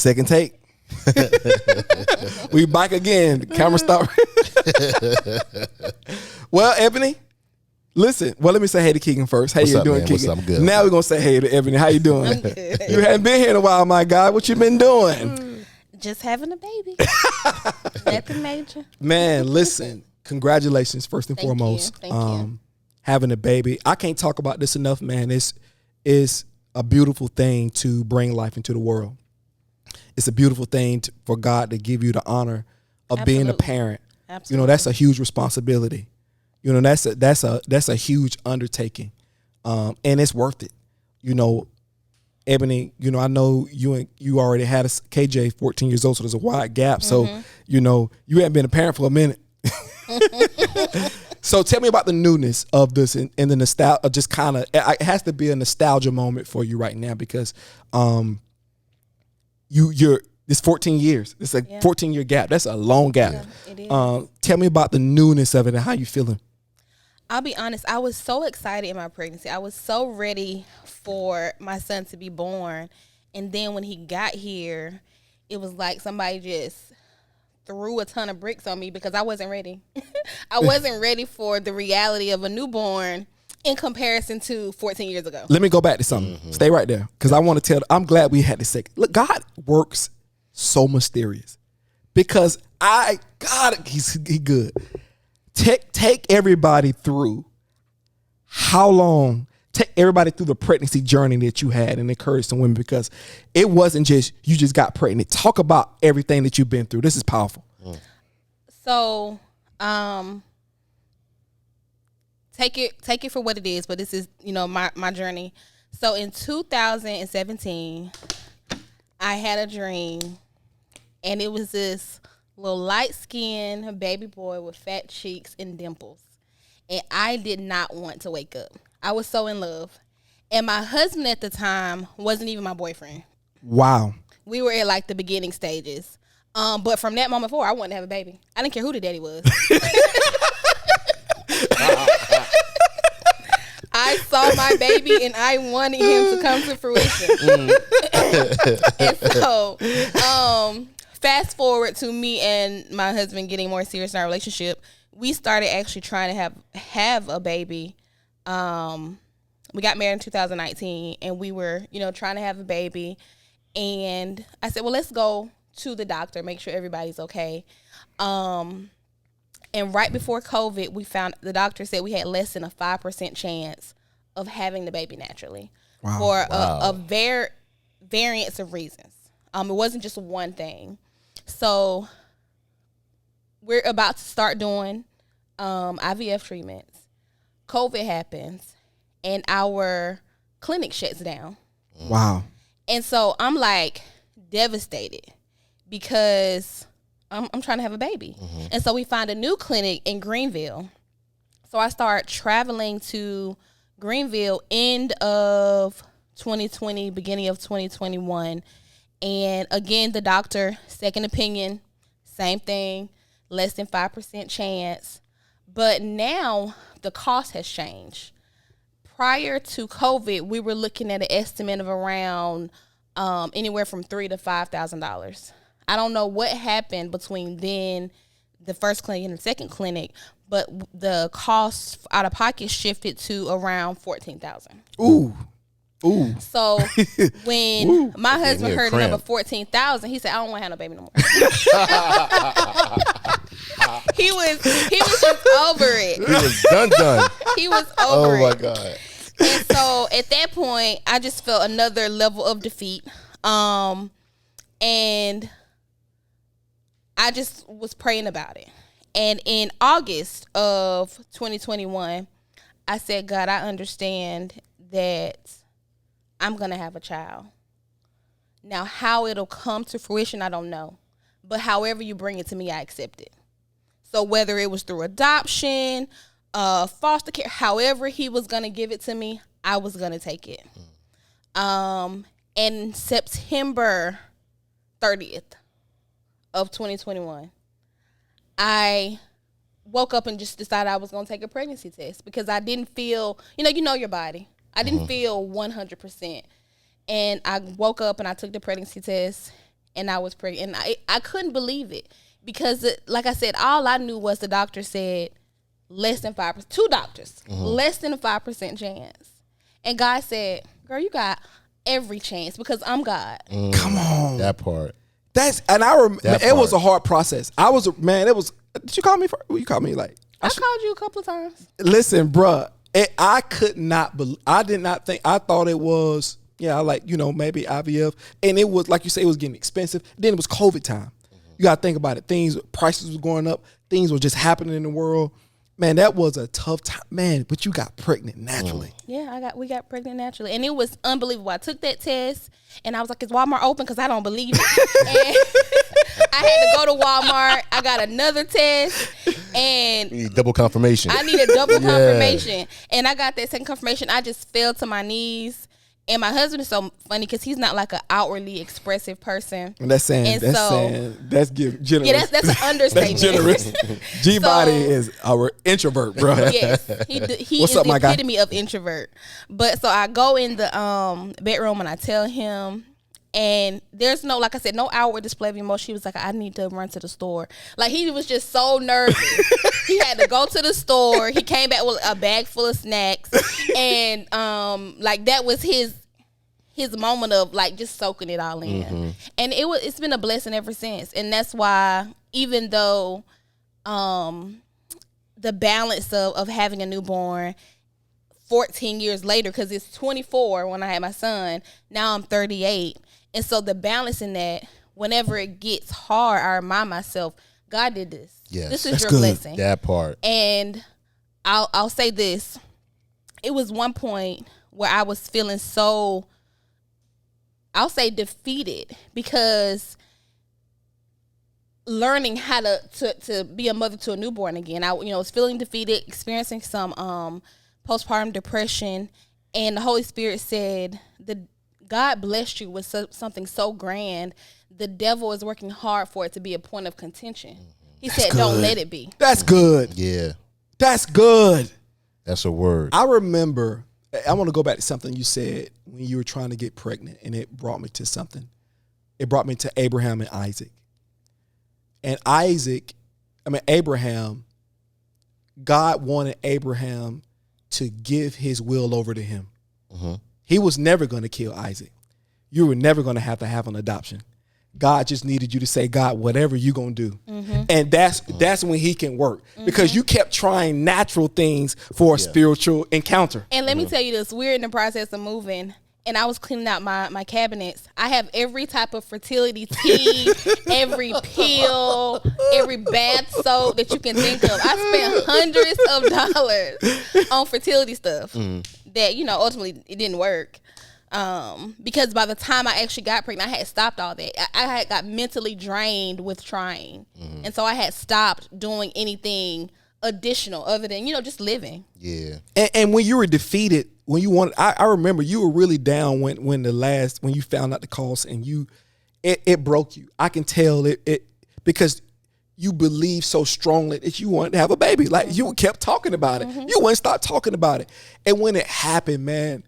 Second take. We back again. Camera stop. Well, Ebony, listen. Well, let me say hey to Keegan first. How What's you up, doing, man? Keegan? What's up? I'm good. Now we're gonna say hey to Ebony. How you doing? I'm good. You haven't been here in a while, my guy. What you been doing? Just having a baby. Nothing major. Man, listen. Congratulations, first and Thank you. foremost. Thank you. Having a baby. I can't talk about this enough, man. It's a beautiful thing to bring life into the world. It's a beautiful thing for God to give you the honor of being a Absolutely. parent. Absolutely. You know, that's a huge responsibility. You know, that's a huge undertaking, and it's worth it. You know, Ebony. You know, I know you already had a KJ, 14 years old, so there's a wide gap. So, you know, you haven't been a parent for a minute. So tell me about the newness of this and the nostalgia. Just kind of, it has to be a nostalgia moment for you right now because, you're it's 14 years. It's a 14-year gap. That's a long gap. Yeah, it is. Tell me about the newness of it and how you feeling. I'll be honest, I was so excited in my pregnancy. I was so ready for my son to be born. And then when he got here, it was like somebody just threw a ton of bricks on me because I wasn't ready. I wasn't ready for the reality of a newborn in comparison to 14 years ago. Let me go back to something. Stay right there because I want to tell. I'm glad we had this second. Look, God works so mysterious because He good. Take everybody through how long. Take everybody through the pregnancy journey that you had and encourage some women because it wasn't just you just got pregnant. Talk about everything that you've been through. This is powerful. So, take it for what it is, but this is, you know, my journey. So in 2017, I had a dream, and it was this little light-skinned baby boy with fat cheeks and dimples. And I did not want to wake up. I was so in love. And my husband at the time wasn't even my boyfriend. Wow. We were at like the beginning stages. But from that moment forward, I wanted to have a baby. I didn't care who the daddy was. I saw my baby and I wanted him to come to fruition. And so, fast forward to me and my husband getting more serious in our relationship. We started actually trying to have a baby. We got married in 2019 and we were, you know, trying to have a baby. And I said, well, let's go to the doctor, make sure everybody's okay. And right before COVID, we found the doctor said we had less than a 5% chance of having the baby naturally for a variance of reasons. It wasn't just one thing. So we're about to start doing IVF treatments. COVID happens and our clinic shuts down. Wow. And so I'm like devastated because I'm trying to have a baby. And so we find a new clinic in Greenville. So I start traveling to Greenville end of 2020, beginning of 2021. And again, the doctor, second opinion, same thing, less than 5% chance. But now the cost has changed. Prior to COVID, we were looking at an estimate of around anywhere from $3,000 to $5,000. I don't know what happened between then, the first clinic and the second clinic, but the cost out of pocket shifted to around $14,000. Ooh. Ooh. So when my husband me a heard the number cramp. 14,000, he said, "I don't want to have no baby no more." he was just over it. He was done. He was Oh over my it. God. And so at that point, I just felt another level of defeat. And I just was praying about it. And in August of 2021, I said, God, I understand that I'm going to have a child. Now, how it'll come to fruition, I don't know. But however you bring it to me, I accept it. So whether it was through adoption, foster care, however he was going to give it to me, I was going to take it. And September 30th of 2021, I woke up and just decided I was going to take a pregnancy test because I didn't feel, you know your body. I didn't feel 100%. And I woke up and I took the pregnancy test and I was pregnant. And I couldn't believe it because, like I said, all I knew was the doctor said less than 5%. 2 doctors, less than a 5% chance. And God said, girl, you got every chance because I'm God. Come on. That part. It was a hard process. Did you call me? You called me like. I called you a couple of times. Listen, bruh, I could not believe. I did not think. I thought it was, maybe IVF, and it was like you say, it was getting expensive. Then it was COVID time. You got to think about it. Prices were going up. Things were just happening in the world. Man, that was a tough time, man. But you got pregnant naturally. Yeah, we got pregnant naturally, and it was unbelievable. I took that test, and I was like, "Is Walmart open?" Because I don't believe it. And I had to go to Walmart. I got another test, and You need double confirmation. I need a double confirmation. And I got that second confirmation. I just fell to my knees. And my husband is so funny because he's not like an outwardly expressive person. And that's generous. Yeah, that's an understatement. That's generous. G-Body is our introvert, bro. Yes, he What's is up, the my guy? epitome of introvert. But so I go in the bedroom and I tell him, and there's no, like I said, no outward display of emotion. He was like, I need to run to the store. Like, he was just so nervous. He had to go to the store. He came back with a bag full of snacks. And like that was his moment of like just soaking it all in. And it's been a blessing ever since. And that's why, even though the balance of having a newborn 14 years later, because it's 24 when I had my son, now I'm 38. And so the balance in that, whenever it gets hard, I remind myself, God did this. Yes. This is That's your good. blessing. That part. And I'll say this. It was one point where I was feeling so, I'll say, defeated, because learning how to be a mother to a newborn again, I was feeling defeated, experiencing some postpartum depression, and the Holy Spirit said, God blessed you with something so grand. The devil is working hard for it to be a point of contention. He said, don't let it be. That's good. Yeah. That's good. That's a word. I remember, I want to go back to something you said when you were trying to get pregnant, and it brought me to something. It brought me to Abraham and Isaac. And Abraham, God wanted Abraham to give his will over to him. He was never going to kill Isaac. You were never going to have an adoption. God just needed you to say, God, whatever you going to do. And that's when he can work, because you kept trying natural things for a spiritual encounter. And let me tell you this, we're in the process of moving, and I was cleaning out my cabinets. I have every type of fertility tea, every pill, every bath soap that you can think of. I spent hundreds of dollars on fertility stuff that, ultimately it didn't work. Because by the time I actually got pregnant, I had stopped all that. I had got mentally drained with trying. And so I had stopped doing anything additional other than, just living. Yeah. And when you were defeated, when you wanted, I remember you were really down when you found out the cost, and it broke you. I can tell it because you believed so strongly that you wanted to have a baby. Like, you kept talking about it. You wouldn't stop talking about it. And when it happened, man,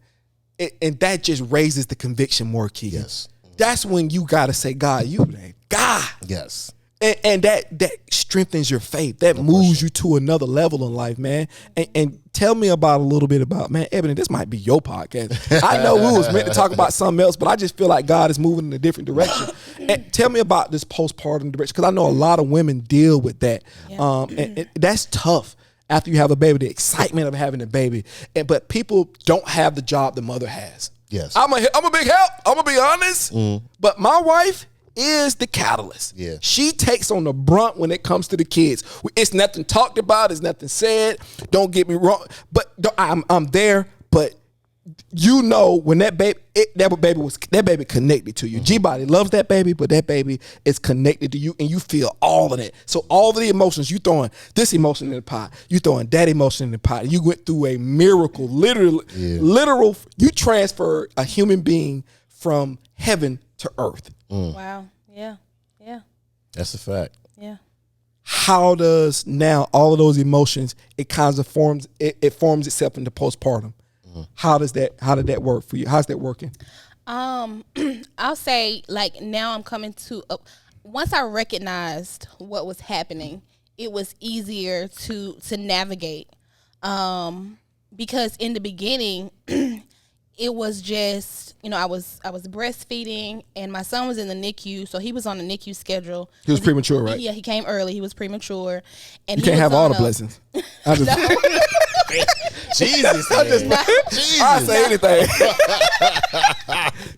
and that just raises the conviction more, Keegan. Yes. That's when you got to say, God, God. Yes. And that strengthens your faith. That moves you to another level in life, man. And tell me a little bit about, man, Ebony, this might be your podcast. I know we was meant to talk about something else, but I just feel like God is moving in a different direction. And tell me about this postpartum direction, because I know a lot of women deal with that. Yeah. And that's tough after you have a baby, the excitement of having a baby. But people don't have the job the mother has. Yes. I'm a big help. I'm going to be honest. But my wife is the catalyst. Yeah. She takes on the brunt when it comes to the kids. It's nothing talked about. It's nothing said. Don't get me wrong. But I'm there. But when that baby connected to you. G-Body loves that baby, but that baby is connected to you, and you feel all of it. So all of the emotions, you throwing this emotion in the pot, you throwing that emotion in the pot. You went through a miracle, literal. You transferred a human being from heaven to earth. Wow. Yeah. That's a fact. Yeah. How does now all of those emotions, it kind of forms itself into postpartum? How did that work for you? How's that working? I'll say like now I'm coming to once I recognized what was happening, it was easier to navigate. Because in the beginning, it was just, I was breastfeeding and my son was in the NICU, so he was on the NICU schedule. He was premature, right? Yeah, he came early. He was premature, and you can't have all the blessings. I just, Jesus. Jesus. I say anything.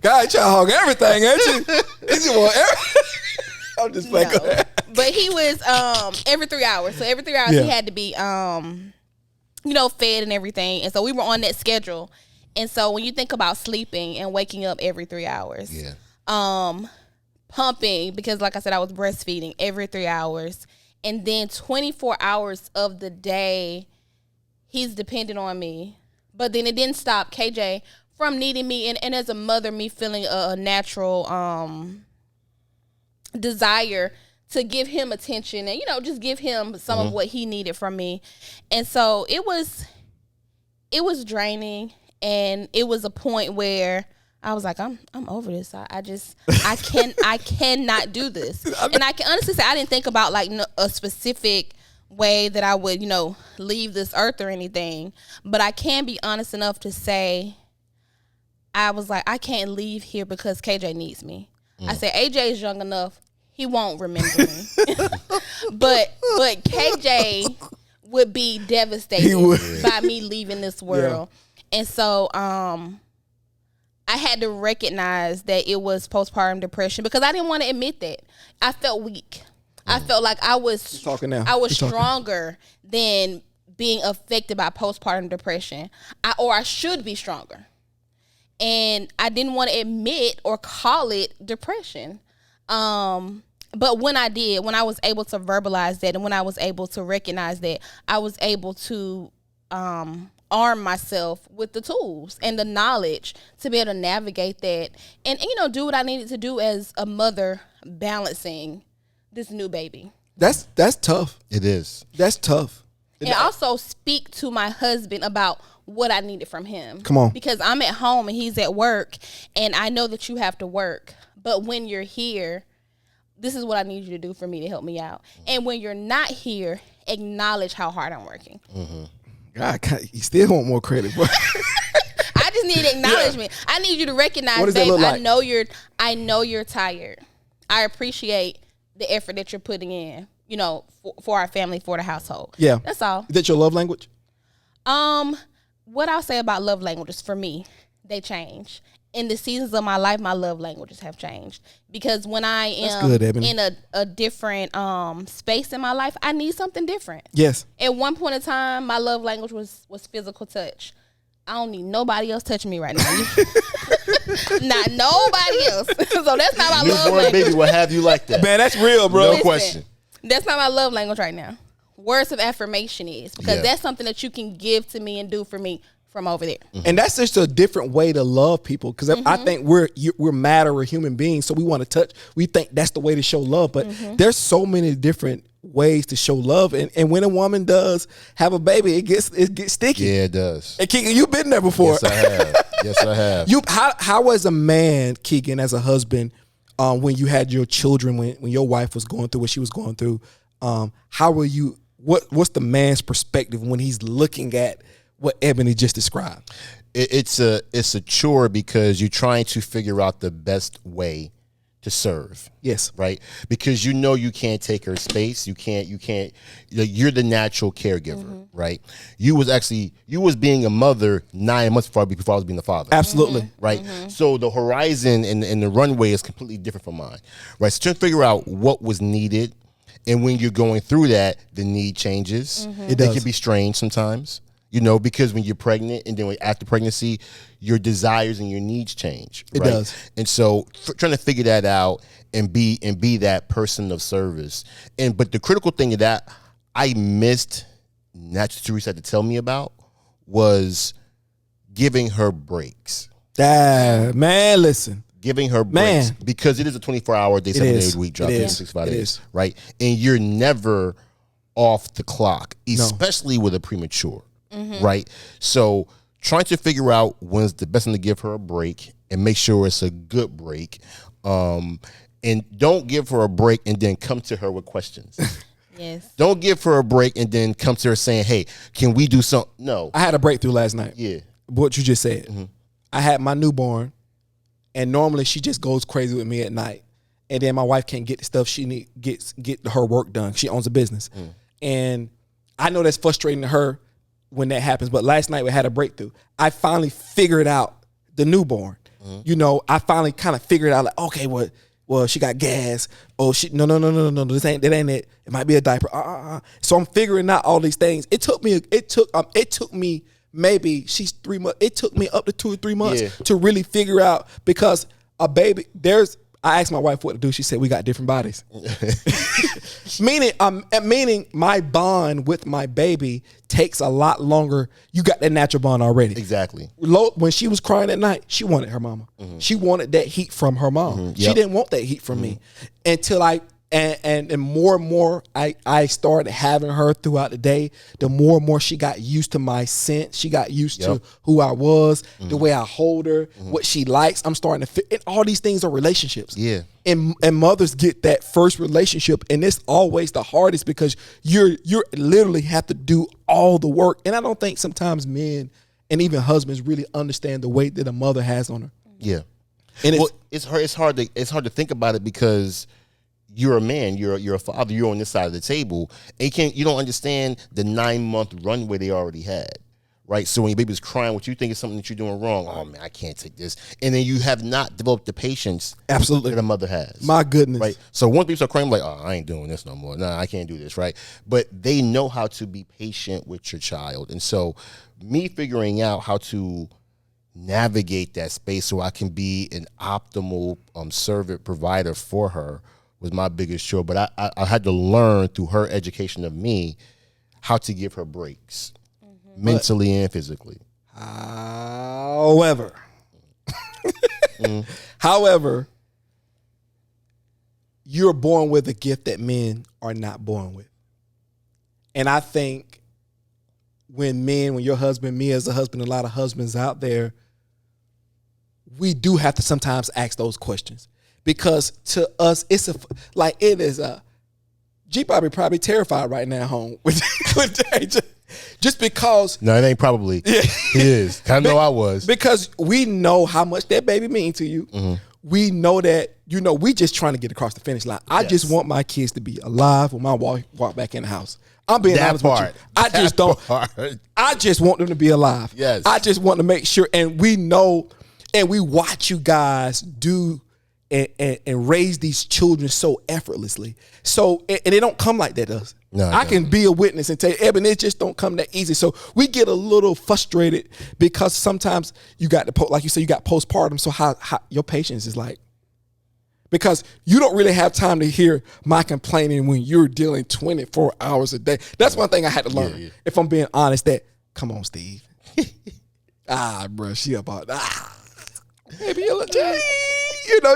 God, y'all hog everything, ain't you? Is you want everything? I'm just playing. No. But he was every 3 hours. So every 3 hours he had to be fed and everything. And so we were on that schedule. And so when you think about sleeping and waking up every 3 hours, pumping, because like I said, I was breastfeeding every 3 hours. And then 24 hours of the day, he's dependent on me. But then it didn't stop KJ from needing me. And as a mother, me feeling a natural desire to give him attention and, just give him some of what he needed from me. And so it was draining. And it was a point where I was like, I'm over this. I cannot do this. And I can honestly say I didn't think about like a specific way that I would, leave this earth or anything. But I can be honest enough to say I was like, I can't leave here because KJ needs me. I said, AJ is young enough. He won't remember me. but KJ would be devastated by me leaving this world. Yeah. And so I had to recognize that it was postpartum depression because I didn't want to admit that. I felt weak. I felt like I was stronger than being affected by postpartum depression. I should be stronger. And I didn't want to admit or call it depression. But when I did, when I was able to verbalize that and when I was able to recognize that, I was able to arm myself with the tools and the knowledge to be able to navigate that and do what I needed to do as a mother balancing this new baby. That's tough. It is. That's tough. And also speak to my husband about what I needed from him. Come on. Because I'm at home and he's at work and I know that you have to work. But when you're here, this is what I need you to do for me to help me out. And when you're not here, acknowledge how hard I'm working. Mm-hmm. God, you still want more credit, bro. I just need acknowledgement. Yeah. I need you to recognize, babe, like? I know you're tired. I appreciate the effort that you're putting in, for our family, for the household. Yeah. That's all. Is that your love language? What I'll say about love languages for me, they change. In the seasons of my life, my love languages have changed. Because when I am in a different space in my life, I need something different. Yes. At one point in time, my love language was physical touch. I don't need nobody else touching me right now. Not nobody else. So that's not my love language. Baby will have you like that. Man, that's real, bro. No question. That's not my love language right now. Words of affirmation is. Because that's something that you can give to me and do for me from over there. Mm-hmm. And that's just a different way to love people. Because I think we're mad or human beings, so we want to touch. We think that's the way to show love. But there's so many different ways to show love. And when a woman does have a baby, it gets sticky. Yeah, it does. And Keegan, you've been there before. Yes, I have. Yes, I have. How as a man, Keegan, as a husband, when you had your children, when your wife was going through what she was going through, how were you? What's the man's perspective when he's looking at what Ebony just described? It's a chore because you're trying to figure out the best way to serve. Yes. Right? Because you can't take her space. You can't, you're the natural caregiver, right? You was being a mother 9 months before I was being the father. Absolutely. Right? So the horizon and the runway is completely different from mine. Right? So trying to figure out what was needed, and when you're going through that, the need changes. It does. It can be strange sometimes. Because when you're pregnant and then after pregnancy, your desires and your needs change. It does. And so trying to figure that out and be that person of service. But the critical thing of that I missed, not just Teresa had to tell me about, was giving her breaks. Man, listen. Giving her breaks. Because it is a 24-hour day, 7 days a week job. 65 days. Right? And you're never off the clock, especially with a premature. Right? So trying to figure out when's the best time to give her a break and make sure it's a good break. And don't give her a break and then come to her with questions. Yes. Don't give her a break and then come to her saying, hey, can we do something? No. I had a breakthrough last night. Yeah. What you just said. Mm-hmm. I had my newborn, and normally she just goes crazy with me at night. And then my wife can't get the stuff she need, get her work done. She owns a business. And I know that's frustrating to her when that happens. But last night we had a breakthrough. I finally figured out the newborn. You know, I finally kind of figured out like, okay, well, she got gas. Oh, no. That ain't it. It might be a diaper. So I'm figuring out all these things. It took me maybe she's 3 months. It took me up to 2 or 3 months to really figure out, because a baby, I asked my wife what to do. She said, we got different bodies. meaning my bond with my baby takes a lot longer. You got that natural bond already. Exactly. When she was crying at night, she wanted her mama. She wanted that heat from her mom. She didn't want that heat from me until and more and more I started having her throughout the day. The more and more she got used to my scent. She got used to who I was, the way I hold her, what she likes. I'm starting to fit. And all these things are relationships. Yeah. And mothers get that first relationship, and it's always the hardest because you're literally have to do all the work. And I don't think sometimes men and even husbands really understand the weight that a mother has on her. Yeah. And it's hard to think about it because you're a man, you're a father, you're on this side of the table, and you don't understand the 9-month runway they already had, right? So when your baby's crying, what you think is something that you're doing wrong, oh man, I can't take this, and then you have not developed the patience absolutely that a mother has. My goodness, right? So once people start crying, like, oh, I ain't doing this no more. Nah, I can't do this, right? But they know how to be patient with your child, and so me figuring out how to navigate that space so I can be an optimal servant provider for her was my biggest chore. But I had to learn through her education of me how to give her breaks, mentally and physically. However, you're born with a gift that men are not born with. And I think when your husband, me as a husband, a lot of husbands out there, we do have to sometimes ask those questions. Because to us, G probably terrified right now home with just because. No, it ain't probably. Yeah. It is. I know I was. Because we know how much that baby means to you. Mm-hmm. We know that, we just trying to get across the finish line. I just want my kids to be alive when I walk back in the house. I'm being honest with you. I just want them to be alive. Yes. I just want to make sure, and we know, and we watch you guys do and raise these children so effortlessly. So, and it don't come like that does. No, I can be a witness and tell you, Eben, it just don't come that easy. So we get a little frustrated because sometimes you got like you say, you got postpartum. So how your patience is like, because you don't really have time to hear my complaining when you're dealing 24 hours a day. That's one thing I had to learn. Yeah. If I'm being honest, come on, Steve. Bro, she about, maybe a little,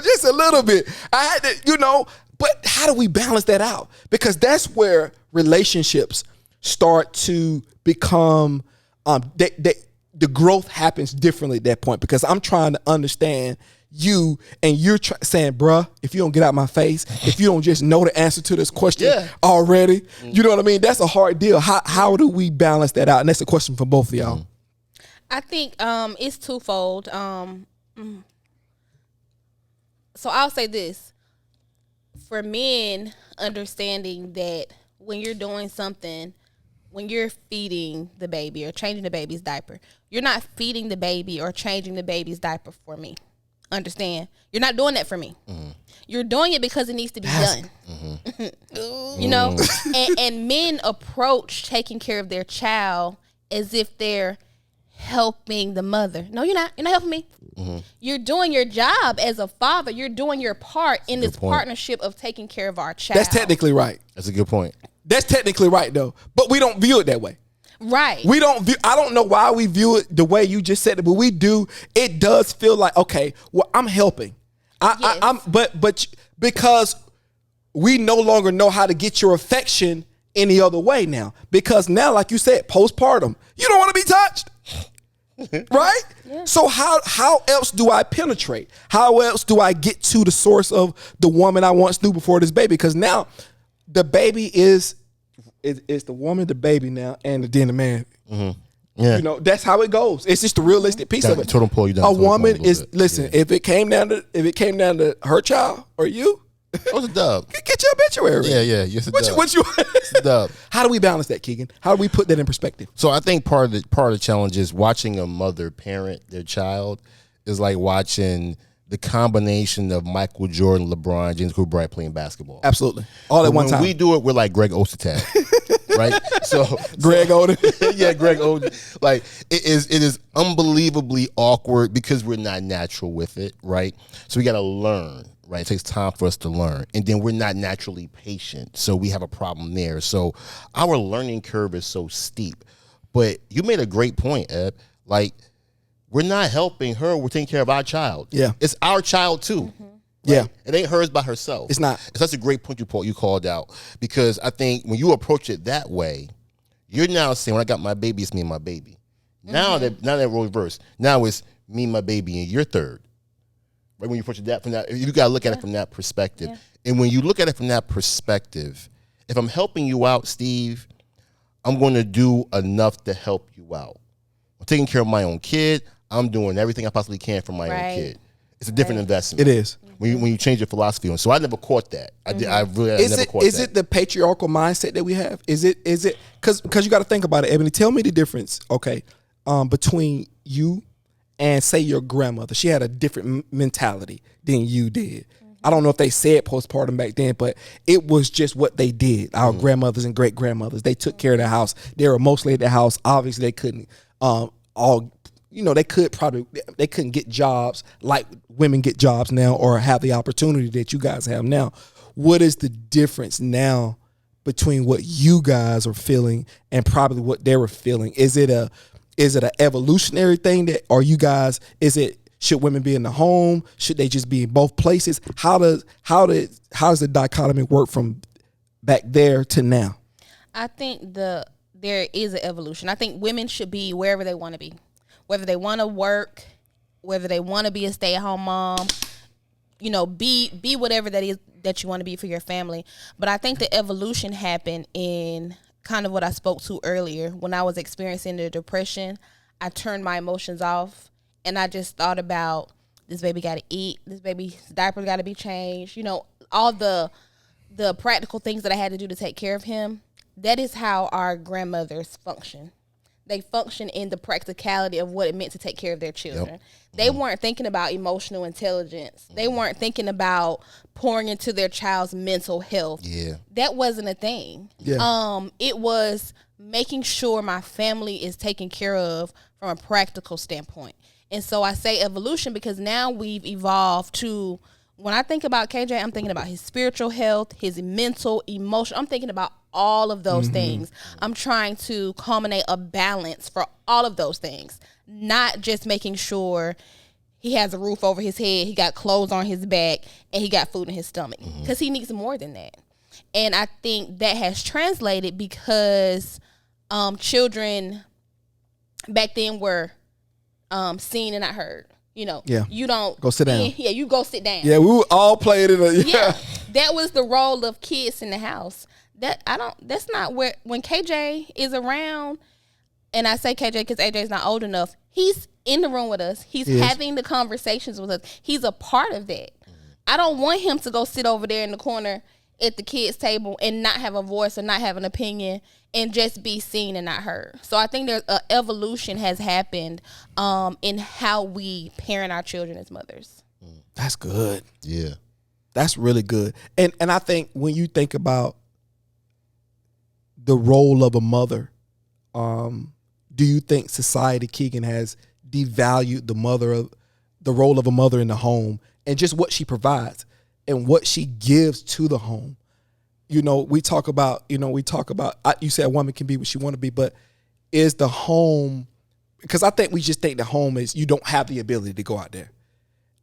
just a little bit. I had to, but how do we balance that out? Because that's where relationships start to become, the growth happens differently at that point, because I'm trying to understand you, and you're saying, bruh, if you don't get out my face, if you don't just know the answer to this question already, you know what I mean? That's a hard deal. How do we balance that out? And that's a question for both of y'all. I think it's twofold. So I'll say this. For men, understanding that when you're doing something, when you're feeding the baby or changing the baby's diaper, you're not feeding the baby or changing the baby's diaper for me. Understand? You're not doing that for me. Mm-hmm. You're doing it because it needs to be done. Mm-hmm. And men approach taking care of their child as if they're helping the mother. No, you're not. You're not helping me. Mm-hmm. You're doing your job as a father. You're doing your part in this partnership of taking care of our child. That's technically right. That's a good point. That's technically right, though. But we don't view it that way. Right. We don't view, I don't know why we view it the way you just said it, but we do. It does feel like, okay, well, I'm helping. But because we no longer know how to get your affection any other way now. Because now, like you said, postpartum, you don't want to be touched. Right? Yeah. So how else do I penetrate? How else do I get to the source of the woman I once knew before this baby? Because now the baby is the woman, the baby now, and then the man. Mm-hmm. Yeah. You know, that's how it goes. It's just the realistic piece of it. Totem pole, a woman is listen, if it came down to her child or you, what's a dub? Get your obituary. Yeah. Yes, a dub. What you it's a dub. How do we balance that, Keegan? How do we put that in perspective? So I think part of the challenge is watching a mother parent their child is like watching the combination of Michael Jordan, LeBron James, Kobe Bryant playing basketball. Absolutely. All at one time. When we do it, we're like Greg Ostertag. Right? So Greg Oden. Yeah, Greg Oden. Like it is unbelievably awkward because we're not natural with it, right? So we gotta learn. Right, it takes time for us to learn, and then we're not naturally patient, so we have a problem there. So our learning curve is so steep. But you made a great point, Eb. Like we're not helping her; we're taking care of our child. Yeah, it's our child too. Mm-hmm. Right? Yeah, it ain't hers by herself. It's not. It's such a great point you called out, because I think when you approach it that way, you're now saying, "When I got my baby, it's me and my baby." Mm-hmm. Now that role reversed. Now it's me, my baby, and you're third. Right, when you approach that from that, you gotta look at it from that perspective. Yeah. And when you look at it from that perspective, if I'm helping you out, Steve, I'm going to do enough to help you out. I'm taking care of my own kid. I'm doing everything I possibly can for my own kid. It's a different investment. It is when you change your philosophy on. So I never caught that. I never caught that. Is it the patriarchal mindset that we have? Is it because you got to think about it, Ebony? Tell me the difference, okay, between you and say your grandmother. She had a different mentality than you did. Mm-hmm. I don't know if they said postpartum back then, but it was just what they did. Our grandmothers and great grandmothers, they took care of the house. They were mostly at the house. Obviously, they couldn't they couldn't get jobs like women get jobs now or have the opportunity that you guys have now. What is the difference now between what you guys are feeling and probably what they were feeling? Is it an evolutionary thing that, or you guys, should women be in the home? Should they just be in both places? How does the dichotomy work from back there to now? I think there is an evolution. I think women should be wherever they want to be, whether they want to work, whether they want to be a stay-at-home mom, be whatever that is that you want to be for your family. But I think the evolution happened in kind of what I spoke to earlier. When I was experiencing the depression, I turned my emotions off and I just thought about, this baby got to eat, this baby's diaper got to be changed, all the practical things that I had to do to take care of him. That is how our grandmothers function. They function in the practicality of what it meant to take care of their children. Yep. They weren't thinking about emotional intelligence. They weren't thinking about pouring into their child's mental health. Yeah. That wasn't a thing. Yeah. It was making sure my family is taken care of from a practical standpoint. And so I say evolution because now we've evolved to, when I think about KJ, I'm thinking about his spiritual health, his mental, emotional. I'm thinking about all of those things. I'm trying to culminate a balance for all of those things, not just making sure he has a roof over his head, he got clothes on his back, and he got food in his stomach, because he needs more than that. And I think that has translated because children back then were seen and not heard. You don't go sit down. Yeah, you go sit down. Yeah, we all played it. Yeah, that was the role of kids in the house. That's not where, when KJ is around, and I say KJ because AJ's not old enough, he's in the room with us. He's having the conversations with us. He's a part of that. I don't want him to go sit over there in the corner at the kids' table and not have a voice or not have an opinion and just be seen and not heard. So I think there's an evolution has happened in how we parent our children as mothers. That's good. Yeah. That's really good. And I think when you think about the role of a mother, do you think society, Keegan, has devalued the role of a mother in the home and just what she provides and what she gives to the home? We talk about, you said a woman can be what she want to be, but is the home, because I think we just think the home is, you don't have the ability to go out there.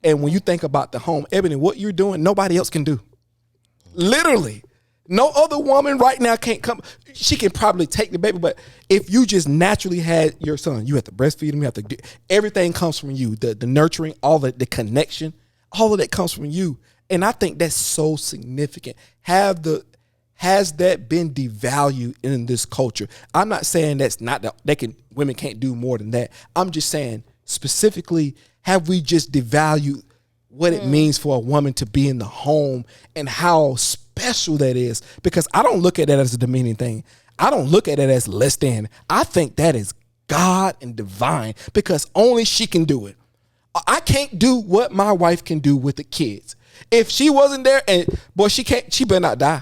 And when you think about the home, Ebony, what you're doing, nobody else can do. Literally. No other woman right now can't come. She can probably take the baby, but if you just naturally had your son, you have to breastfeed him. You have to do everything comes from you. The nurturing, all the connection, all of that comes from you. And I think that's so significant. Has that been devalued in this culture? I'm not saying that's not women can't do more than that. I'm just saying specifically, have we just devalued what it means for a woman to be in the home and how special that is? Because I don't look at that as a demeaning thing. I don't look at it as less than. I think that is God and divine because only she can do it. I can't do what my wife can do with the kids. If she wasn't there, and boy, she better not die.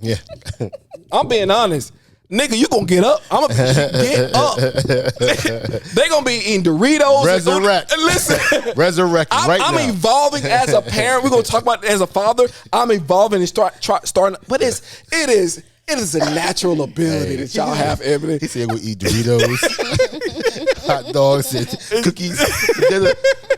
Yeah. I'm being honest. Nigga, you gonna get up. I'm gonna get up. They gonna be eating Doritos. Resurrect. Listen. Resurrect right now. I'm evolving as a parent. We're gonna talk about it as a father. I'm evolving and starting. But it is a natural ability that y'all have, Ebony. He said we'll eat Doritos, hot dogs, and cookies.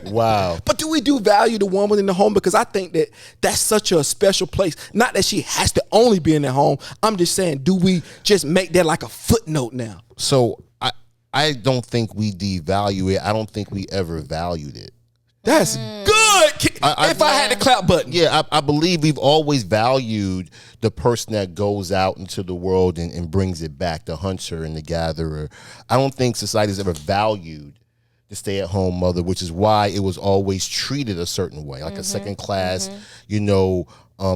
Wow. But do we value the woman in the home? Because I think that that's such a special place. Not that she has to only be in the home. I'm just saying, do we just make that like a footnote now? So I don't think we devalue it. I don't think we ever valued it. That's good. If I had the clap button. Yeah, I believe we've always valued the person that goes out into the world and brings it back, the hunter and the gatherer. I don't think society's ever valued the stay-at-home mother, which is why it was always treated a certain way, like a second-class,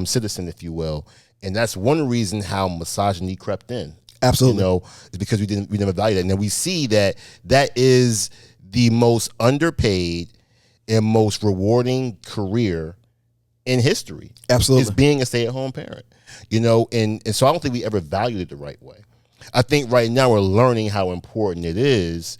citizen, if you will. And that's one reason how misogyny crept in. Absolutely. Is because we never valued it. And then we see that is the most underpaid and most rewarding career in history. Absolutely. Is being a stay-at-home parent. And so I don't think we ever valued it the right way. I think right now we're learning how important it is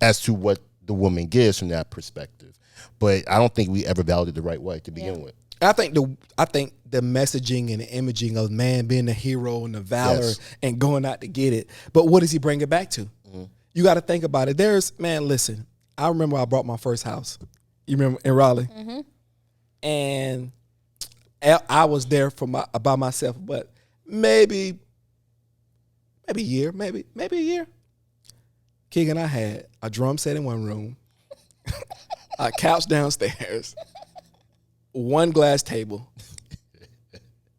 as to what the woman gives from that perspective. But I don't think we ever valued it the right way to begin with. I think the messaging and the imaging of man being the hero and the valor and going out to get it. But what does he bring it back to? Mm-hmm. You got to think about it. Listen, I remember I bought my first house. You remember in Raleigh? Mm-hmm. And I was there by myself, but maybe a year. Keegan, I had a drum set in one room, a couch downstairs, one glass table,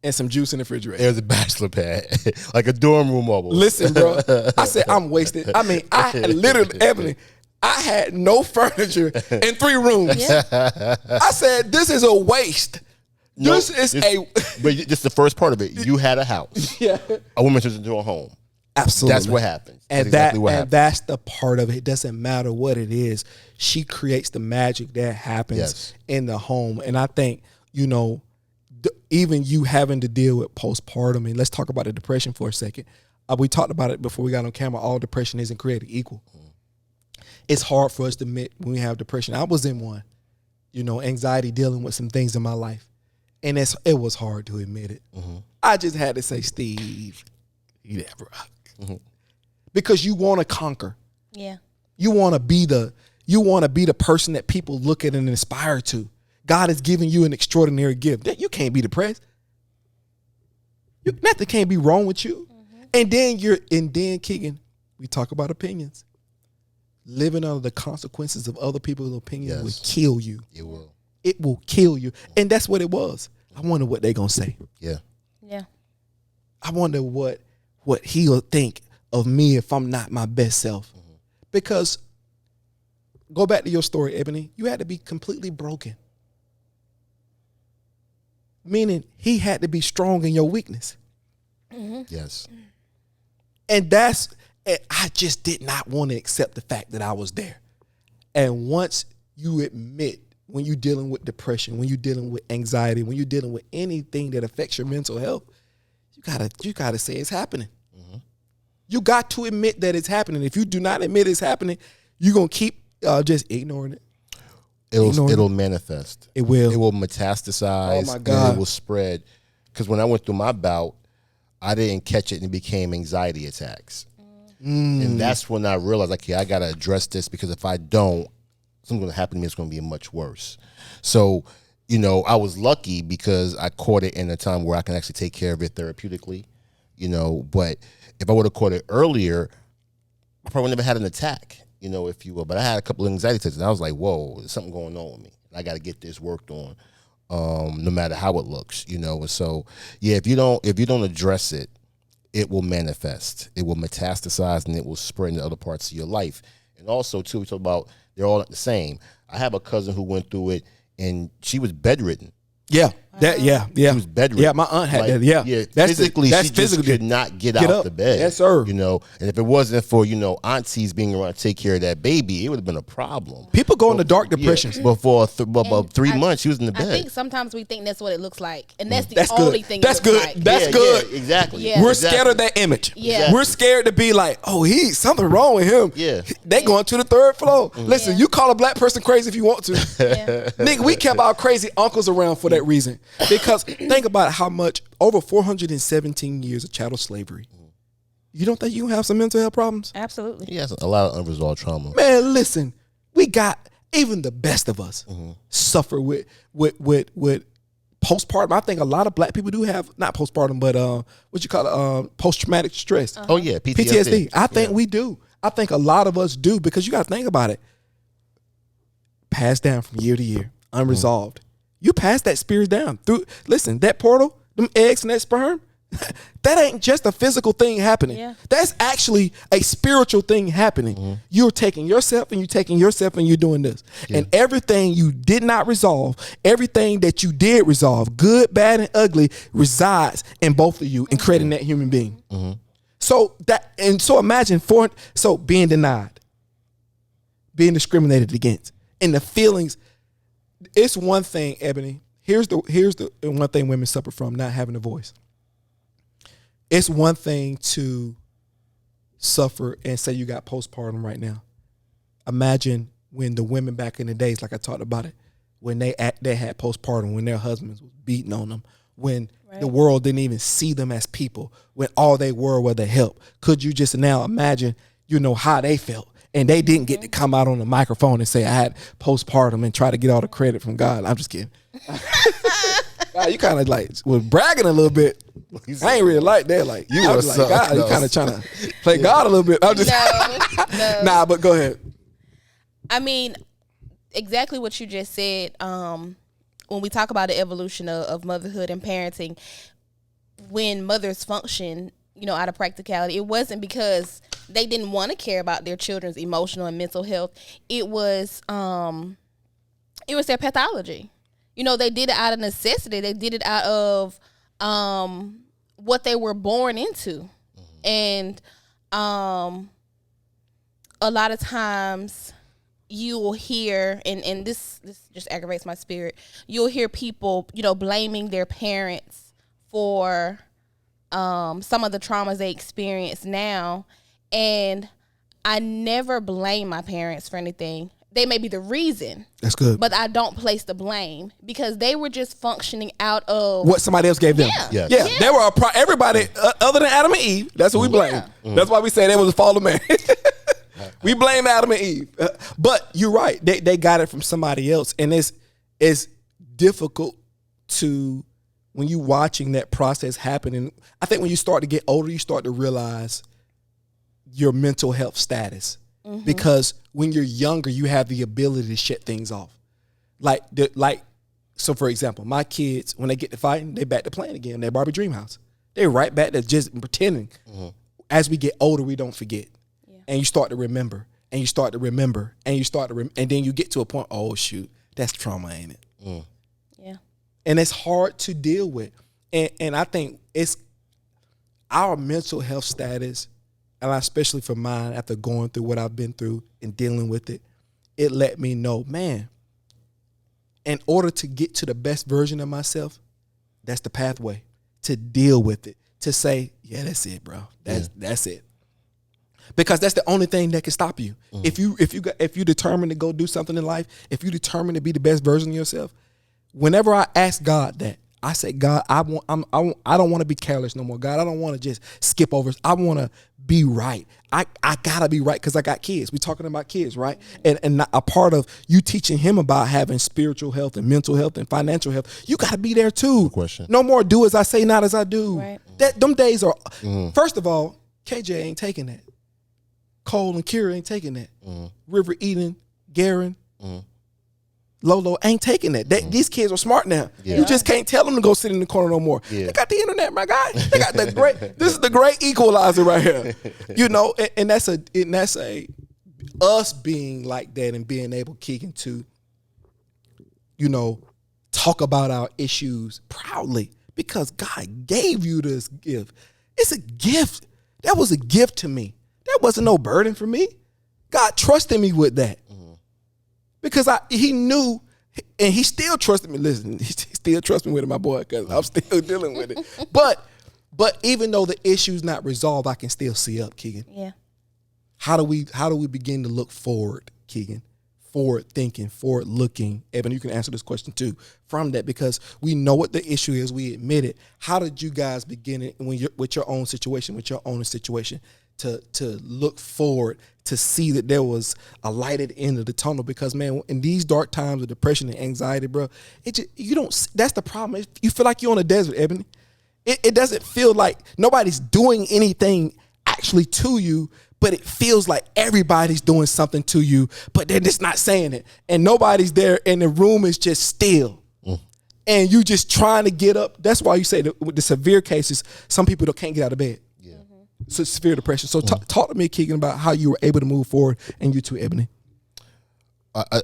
and some juice in the refrigerator. It was a bachelor pad, like a dorm room almost. Listen, bro, I said I'm wasted. I mean, I literally, Ebony, I had no furniture in 3 rooms. Yeah. I said, this is a waste. But this is the first part of it. You had a house. Yeah. A woman turns into a home. Absolutely. That's what happens. And that's the part of it. It doesn't matter what it is. She creates the magic that happens in the home. And I think, even you having to deal with postpartum, and let's talk about the depression for a second. We talked about it before we got on camera. All depression isn't created equal. It's hard for us to admit when we have depression. I was in one, anxiety, dealing with some things in my life. And it was hard to admit it. Mm-hmm. I just had to say, Steve, you that rock. Mm-hmm. Because you want to conquer. Yeah. You want to be the person that people look at and aspire to. God has given you an extraordinary gift. You can't be depressed. Nothing can't be wrong with you. Mm-hmm. And then Keegan, we talk about opinions. Living under the consequences of other people's opinions will kill you. It will. It will kill you. And that's what it was. I wonder what they're going to say. Yeah. Yeah. I wonder what he'll think of me if I'm not my best self. Mm-hmm. Because go back to your story, Ebony. You had to be completely broken. Meaning he had to be strong in your weakness. Mm-hmm. Yes. And I just did not want to accept the fact that I was there. And once you admit, when you're dealing with depression, when you're dealing with anxiety, when you're dealing with anything that affects your mental health, you gotta say it's happening. Mm-hmm. You got to admit that it's happening. If you do not admit it's happening, you're gonna keep just ignoring it. It'll manifest. It will. It will metastasize. Oh my God. And it will spread. Because when I went through my bout, I didn't catch it and it became anxiety attacks. And that's when I realized, okay, I got to address this, because if I don't, something's going to happen to me. It's going to be much worse. So you know, I was lucky because I caught it in a time where I can actually take care of it therapeutically, you know. But if I would have caught it earlier, I probably never had an attack, you know, if you will. But I had a couple of anxiety attacks, and I was like, whoa, there's something going on with me. I got to get this worked on, no matter how it looks, you know. And so, yeah, if you don't address it, it will manifest. It will metastasize, and it will spread into other parts of your life. And also, too, we talk about they're all not the same. I have a cousin who went through it, and she was bedridden. Yeah, she was bedridden. Yeah, my aunt had that. Yeah, physically, she just could not get out the bed. Yes, sir. You know, and if it wasn't for, you know, aunties being around to take care of that baby, it would have been a problem. People go into dark depressions. Yeah, but for about 3 months, she was in the bed. I think sometimes we think that's what it looks like, and that's the That's only good. thing. That's it looks good. Like. That's good. Yeah, exactly. Yeah. We're Exactly. scared of that image. Yeah. We're scared to be like, oh, he's something wrong with him. Yeah. They going to the third floor. Listen, Yeah. you call a black person crazy if you want to. Yeah. Nigga, we kept our crazy uncles around for that reason. Because think about how much, over 417 years of chattel slavery. You don't think you have some mental health problems? Absolutely. He has a lot of unresolved trauma. Man, listen, we got, even the best of us suffer with postpartum. I think a lot of black people do have, not postpartum, but what you call it, post-traumatic stress. Oh, yeah, PTSD. I think we do. I think a lot of us do, because you got to think about it. Passed down from year to year, unresolved. You pass that spirit down through. Listen, that portal, them eggs and that sperm, that ain't just a physical thing happening. Yeah. That's actually a spiritual thing happening. You're taking yourself and you're doing this. And everything you did not resolve, everything that you did resolve, good, bad, and ugly, resides in both of you in creating that human being. So imagine being denied, being discriminated against, and the feelings. It's one thing, Ebony. Here's the one thing women suffer from: not having a voice. It's one thing to suffer and say you got postpartum right now. Imagine when the women back in the days, like I talked about it, when they had postpartum, when their husbands was beating on them, when the world didn't even see them as people, when all they were the help. Could you just now imagine, you know, how they felt? And they didn't get to come out on the microphone and say I had postpartum and try to get all the credit from God. I'm just kidding. God, you kind of like was bragging a little bit. I ain't really like that. Like You I were was like, something God, you else. kind of trying to play God a little bit. I'm just No. nah, but go ahead. I mean, exactly what you just said. When we talk about the evolution of motherhood and parenting, when mothers function, you know, out of practicality, it wasn't because they didn't want to care about their children's emotional and mental health. It was their pathology. You know, they did it out of necessity. They did it out of what they were born into. And a lot of times you will hear, and this just aggravates my spirit, you'll hear people, you know, blaming their parents for some of the traumas they experience now. And I never blame my parents for anything. They may be the reason. That's good. But I don't place the blame because they were just functioning out of What somebody else gave them. Yeah. Yeah. They were everybody other than Adam and Eve. That's what we blame. That's why we say they was a fall of man. We blame Adam and Eve. But you're right. They got it from somebody else. And it's difficult to, when you watching that process happening, I think when you start to get older, you start to realize your mental health status. Because when you're younger, you have the ability to shut things off. So for example, my kids, when they get to fighting, they back to playing again. They're Barbie Dreamhouse. They're right back to just pretending. As we get older, we don't forget. And you start to remember, and you start to remember, and you start to and then you get to a point, oh shoot, that's trauma, ain't it? Yeah. And it's hard to deal with. And I think it's our mental health status, and especially for mine, after going through what I've been through and dealing with it, it let me know, man, in order to get to the best version of myself, that's the pathway, to deal with it, to say, yeah, that's it, bro. That's it. Because that's the only thing that can stop you. If you determined to go do something in life, if you determined to be the best version of yourself, whenever I ask God that, I said, God, I don't want to be careless no more. God, I don't want to just skip over. I want to be right. I gotta be right because I got kids. We're talking about kids, right? And a part of you teaching him about having spiritual health and mental health and financial health, you gotta be there too. Question. No more do as I say, not as I do. Right. Them days are. First of all, KJ ain't taking that. Cole and Kira ain't taking that. River, Eden, Garen, Lolo ain't taking that. These kids are smart now. Yeah. You just can't tell them to go sit in the corner no more. Yeah. They got the internet, my guy. They got the great. This is the great equalizer right here. You know, and that's a us being like that and being able, Keegan, to, you know, talk about our issues proudly because God gave you this gift. It's a gift. That was a gift to me. That wasn't no burden for me. God trusted me with that. Because he knew, and he still trusted me. Listen, he still trusts me with it, my boy, because I'm still dealing with it. But even though the issue's not resolved, I can still see up, Keegan. Yeah. How do we begin to look forward, Keegan? Forward thinking, forward looking. Evan, you can answer this question too from that because we know what the issue is. We admit it. How did you guys begin it when you're with your own situation, with your own situation, to look forward, to see that there was a light at the end of the tunnel? Because man, in these dark times of depression and anxiety, bro, you don't. That's the problem. You feel like you're on a desert, Ebony. It doesn't feel like nobody's doing anything actually to you, but it feels like everybody's doing something to you, but they're just not saying it. And nobody's there, and the room is just still. And you just trying to get up. That's why you say that with the severe cases, some people can't get out of bed. Yeah. So severe depression. So talk to me, Keegan, about how you were able to move forward, and you too, Ebony.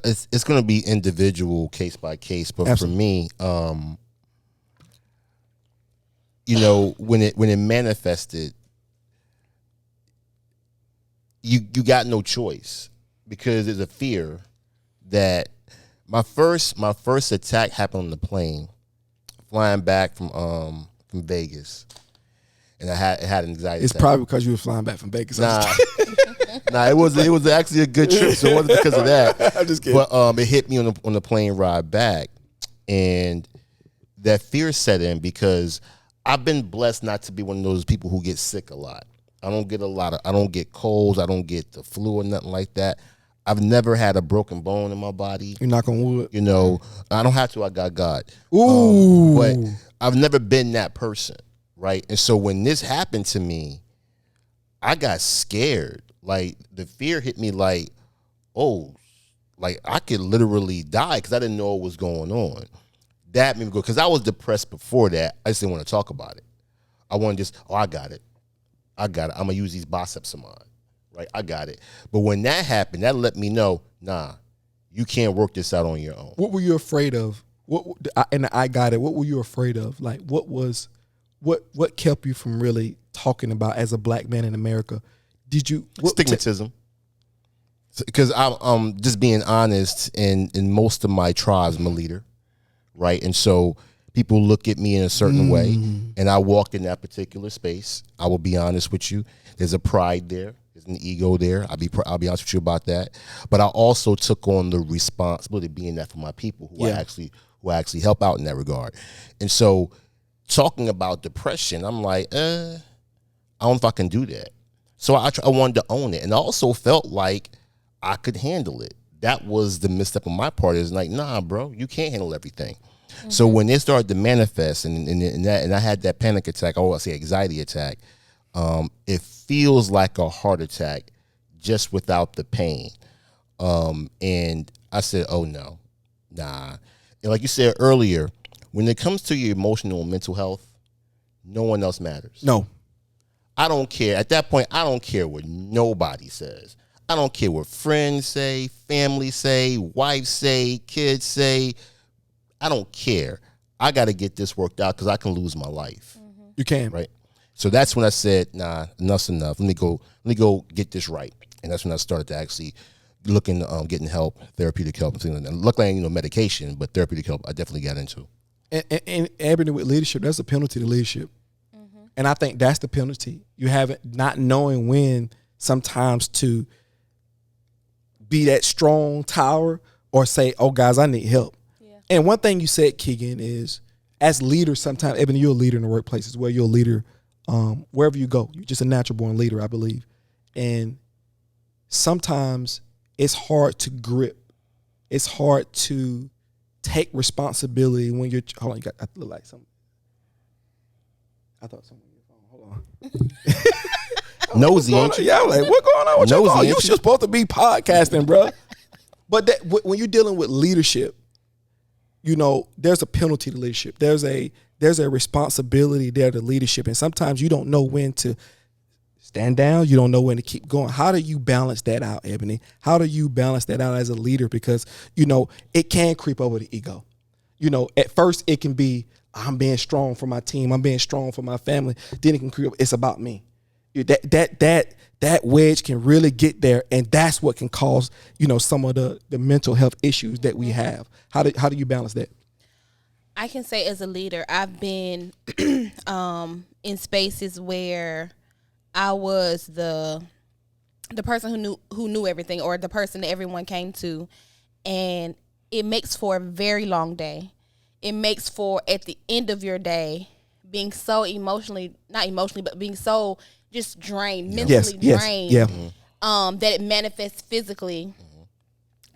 It's going to be individual, case by case, but Absolutely. for me, you know, when it manifested, you got no choice because there's a fear that my first attack happened on the plane, flying back from Vegas, and I had an anxiety. It's attack. probably because you were flying back from Vegas. Nah, it was actually a good trip, so it wasn't because of that. I'm just kidding. But it hit me on the plane ride back, and that fear set in because I've been blessed not to be one of those people who get sick a lot. I don't get colds. I don't get the flu or nothing like that. I've never had a broken bone in my body. You knock on wood. You know, I don't have to. I got God. Ooh. But I've never been that person, right? And so when this happened to me, I got scared. Like the fear hit me like, oh, like I could literally die because I didn't know what was going on. That made me go, because I was depressed before that. I just didn't want to talk about it. I want to just, I got it. I'm going to use these biceps of mine, right? I got it. But when that happened, that let me know, nah, you can't work this out on your own. What were you afraid of? And I got it. What were you afraid of? Like, what kept you from really talking about as a black man in America? Stigmatism. Because I'm just being honest, in most of my tribes, I'm a leader, right? And so people look at me in a certain way, and I walk in that particular space. I will be honest with you. There's a pride there. There's an ego there. I'll be honest with you about that. But I also took on the responsibility of being that for my people who I actually help out in that regard. And so talking about depression, I'm like, I don't know if I can do that. So I wanted to own it. And I also felt like I could handle it. That was the misstep on my part. Is like, nah, bro, you can't handle everything. Mm-hmm. So when it started to manifest and I had that panic attack, I say anxiety attack, it feels like a heart attack just without the pain. And I said, oh no, nah. And like you said earlier, when it comes to your emotional and mental health, no one else matters. No. I don't care. At that point, I don't care what nobody says. I don't care what friends say, family say, wife say, kids say. I don't care. I got to get this worked out because I can lose my life. Mm-hmm. You can. Right? So that's when I said, nah, enough's enough. Let me go get this right. And that's when I started to actually look into getting help, therapeutic help, and things like that. Luckily, medication, but therapeutic help I definitely got into. And Ebony, with leadership, that's a penalty to leadership. Mm-hmm. And I think that's the penalty. You have it not knowing when sometimes to be that strong tower or say, oh, guys, I need help. Yeah. And one thing you said, Keegan, is as leaders, sometimes, Ebony, you're a leader in the workplace as well. You're a leader wherever you go. You're just a natural born leader, I believe. And sometimes it's hard to grip. It's hard to take responsibility when you're, hold on, I look like something. I thought something on your phone. Hold on. Nosy, ain't you? Yeah, I'm like, what going on? What you Nosy, going? You ain't was you? just supposed to be podcasting, bro. But that when you're dealing with leadership, you know, there's a penalty to leadership. There's a responsibility there to leadership. And sometimes you don't know when to stand down. You don't know when to keep going. How do you balance that out, Ebony? How do you balance that out as a leader? Because, you know, it can creep over the ego. You know, at first it can be, I'm being strong for my team. I'm being strong for my family. Then it can creep, it's about me. That wedge can really get there. And that's what can cause, you know, some of the mental health issues that we have. How do you balance that? I can say as a leader, I've been in spaces where I was the person who knew everything, or the person that everyone came to, and it makes for a very long day. It makes for, at the end of your day, being so not emotionally, but being so just drained, mentally drained, that it manifests physically,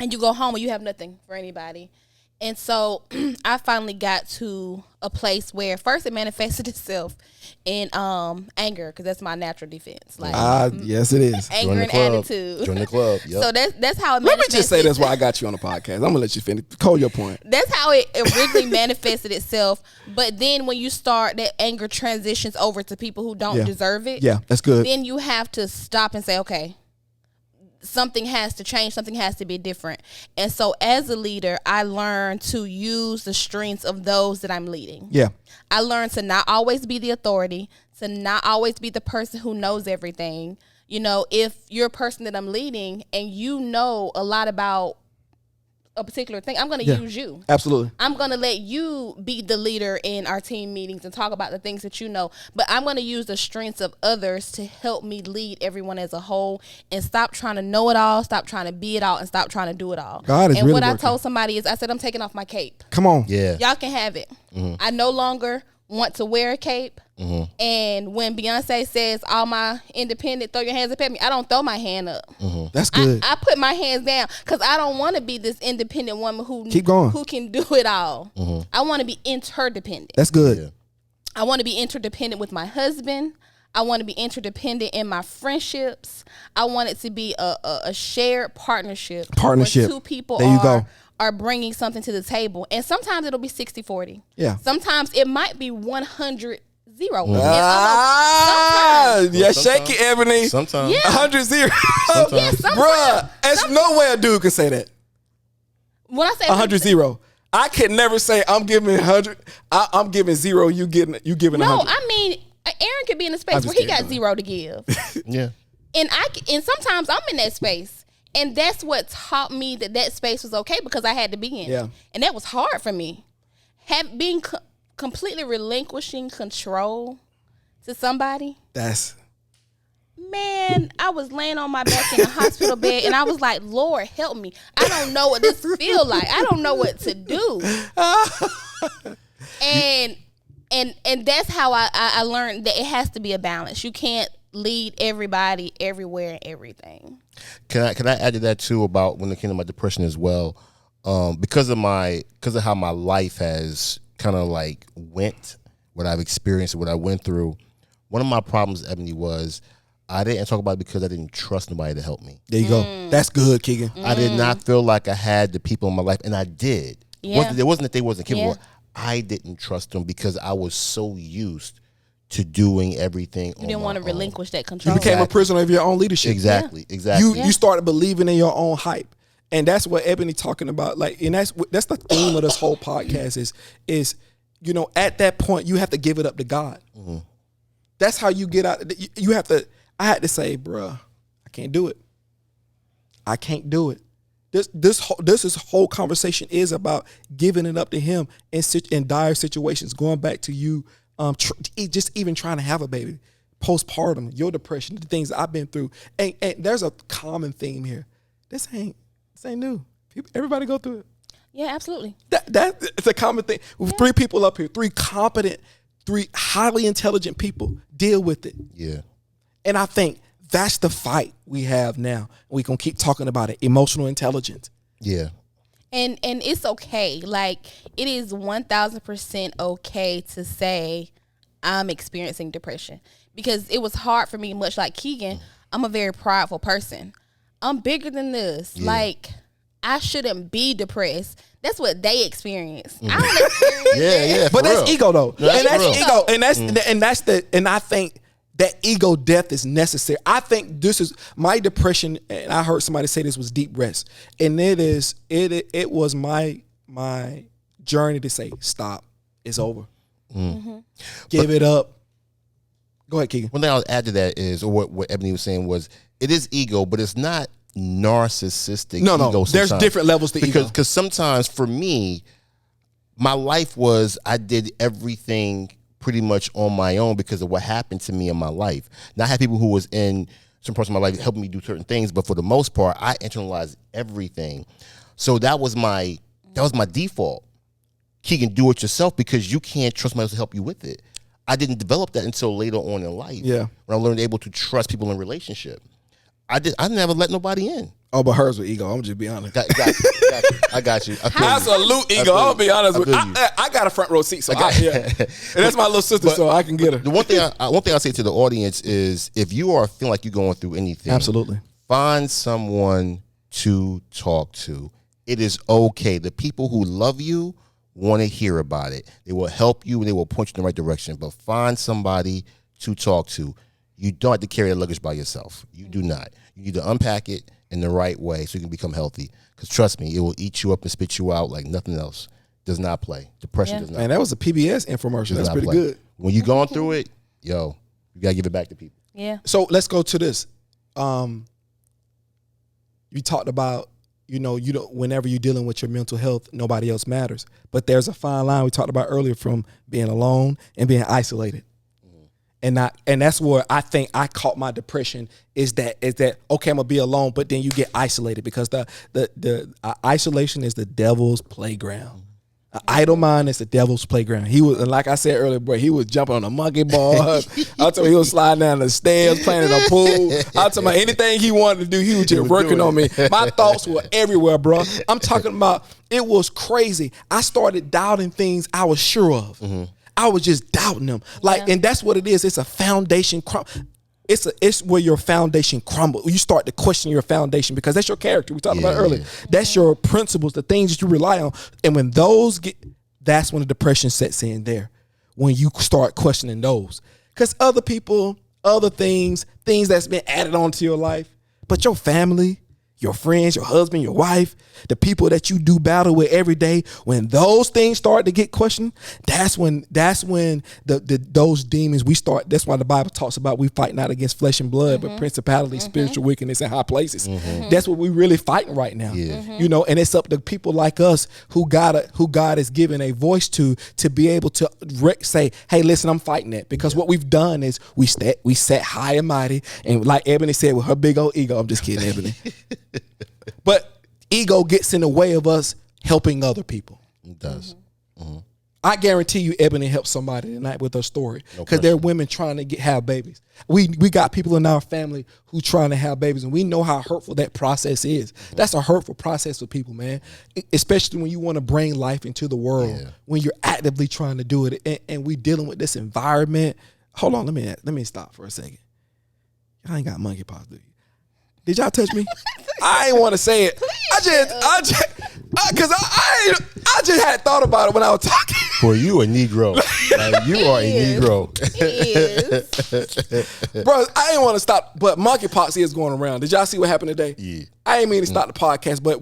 and you go home and you have nothing for anybody. And so I finally got to a place where first it manifested itself in anger, because that's my natural defense. Like yes, it is. anger and attitude. Join the club. Yep. So that's how it manifested. Let me just say that's why I got you on the podcast. I'm gonna let you finish. Call your point. That's how it originally manifested itself. But then when you start, that anger transitions over to people who don't deserve it. Yeah, that's good. Then you have to stop and say, okay, something has to change. Something has to be different. And so as a leader, I learned to use the strengths of those that I'm leading. Yeah. I learned to not always be the authority, to not always be the person who knows everything. You know, if you're a person that I'm leading and you know a lot about a particular thing, I'm going to use you. Absolutely. I'm going to let you be the leader in our team meetings and talk about the things that you know. But I'm going to use the strengths of others to help me lead everyone as a whole, and stop trying to know it all, stop trying to be it all, and stop trying to do it all. God is and really what working. I told somebody is, I said, I'm taking off my cape. Come on. Yeah. Y'all can have it. I no longer want to wear a cape. And when Beyonce says, all my independent, throw your hands up at me, I don't throw my hand up. That's good. I put my hands down, because I don't want to be this independent woman who Keep going. who can do it all. I want to be interdependent. That's good. Yeah. I want to be interdependent with my husband. I want to be interdependent in my friendships. I want it to be a shared partnership. Partnership. Where two people There you go. are bringing something to the table. And sometimes it'll be 60-40. Yeah. Sometimes it might be 100-0. Yeah, Sometimes. shake it, Ebony. Sometimes. Yeah. 100-0. Sometimes. Bruh, there's no way a dude can say that. When I say 100-0. I can never say I'm giving 100. I'm giving 0. You giving 100. No, I mean, Aaron could be in a space where he got 0 to give. Yeah. And sometimes I'm in that space. And that's what taught me that space was okay, because I had to be in. Yeah. And that was hard for me. Being completely relinquishing control to somebody. Man, I was laying on my back in a hospital bed, and I was like, Lord, help me. I don't know what this feel like. I don't know what to do. And that's how I learned that it has to be a balance. You can't lead everybody everywhere and everything. Can I add to that too, about when it came to my depression as well? Because of how my life has kind of like went, what I've experienced, what I went through. One of my problems, Ebony, was I didn't talk about it because I didn't trust nobody to help me. There you go. That's good, Keegan. I did not feel like I had the people in my life, and I did. Yeah. It wasn't that they wasn't capable. Yeah. I didn't trust them because I was so used to doing everything. You didn't want to relinquish that You control. became a prisoner of your own leadership. Exactly. You started believing in your own hype. And that's what Ebony talking about. Like, and that's the theme of this whole podcast is, you know, at that point you have to give it up to God. That's how you get out. You have to. I had to say, bruh, I can't do it. I can't do it. This whole conversation is about giving it up to Him in dire situations. Going back to you, just even trying to have a baby, postpartum, your depression, the things I've been through, and there's a common theme here. This ain't new. Everybody go through it. Yeah, absolutely. It's a common thing. With 3 people up here, 3 competent, 3 highly intelligent people deal with it. Yeah. And I think that's the fight we have now. We're going to keep talking about it. Emotional intelligence. Yeah. And it's okay. Like, it is 1,000% okay to say I'm experiencing depression, because it was hard for me, much like Keegan. I'm a very prideful person. I'm bigger than this. Yeah. Like, I shouldn't be depressed. That's what they experience. I don't experience yeah, but that's real. ego though. No, and that's real. ego. And I think that ego death is necessary. I think this is my depression, and I heard somebody say this was deep rest. And it was my journey to say, stop, it's over. Give it up. Go ahead, Keegan. One thing I'll add to that is, or what Ebony was saying was, it is ego, but it's not narcissistic ego. No, there's different levels to ego. Because sometimes for me, my life was, I did everything pretty much on my own because of what happened to me in my life. Now, I had people who was in some parts of my life helping me do certain things, but for the most part, I internalized everything. So that was my default. Keegan, do it yourself, because you can't trust somebody else to help you with it. I didn't develop that until later on in life. Yeah. When I learned able to trust people in relationship. I never let nobody in. Oh, but hers with ego. I'm just be honest. Got you. I got you. Absolute ego. I'll be honest with you. I got a front row seat, so and that's my little sister, so I can get her. The one thing I say to the audience is, if you are feeling like you're going through anything, absolutely, find someone to talk to. It is okay. The people who love you want to hear about it. They will help you, and they will point you in the right direction. But find somebody to talk to. You don't have to carry the luggage by yourself. You do not. You need to unpack it in the right way so you can become healthy. Because trust me, it will eat you up and spit you out like nothing else. Does not play. Depression does not. Man, that was a PBS infomercial. That's pretty good. When you're going through it, you got to give it back to people. Yeah. So let's go to this. You talked about, you don't, whenever you're dealing with your mental health, nobody else matters. But there's a fine line we talked about earlier from being alone and being isolated. And that's where I think I caught my depression is that okay, I'm gonna be alone, but then you get isolated because the isolation is the devil's playground. An idle mind is the devil's playground. He was, and like I said earlier, bro, he was jumping on a monkey ball. I told him he was sliding down the stairs, playing in a pool. I told him anything he wanted to do, he was just working on me. My thoughts were everywhere, bro. I'm talking about, it was crazy. I started doubting things I was sure of. Mm-hmm. I was just doubting them. And that's what it is. It's a foundation. It's where your foundation crumbles. You start to question your foundation because that's your character. We talked about it earlier. That's your principles, the things that you rely on. And when that's when the depression sets in there. When you start questioning those. Because other people, other things that's been added onto your life, but your family, your friends, your husband, your wife, the people that you do battle with every day, when those things start to get questioned, that's when those demons that's why the Bible talks about we fight not against flesh and blood, but principalities, spiritual wickedness in high places. That's what we're really fighting right now. And it's up to people like us who God has given a voice to be able to say, hey, listen, I'm fighting that. Because what we've done is we sat high and mighty, and like Ebony said with her big old ego, I'm just kidding, Ebony. But ego gets in the way of us helping other people. It does. Mm-hmm. I guarantee you Ebony helped somebody tonight with her story because there are women trying to have babies. We got people in our family who trying to have babies, and we know how hurtful that process is. That's a hurtful process for people, man, especially when you want to bring life into the world, when you're actively trying to do it, and we dealing with this environment. Hold on, let me stop for a second. Y'all ain't got monkeypox, do you? Did y'all touch me? I ain't want to say it. Because I just had thought about it when I was talking. For you, a Negro. Like, you are a Negro. Bro, I ain't want to stop, but monkeypox is going around. Did y'all see what happened today? Yeah. I ain't mean to stop the podcast, but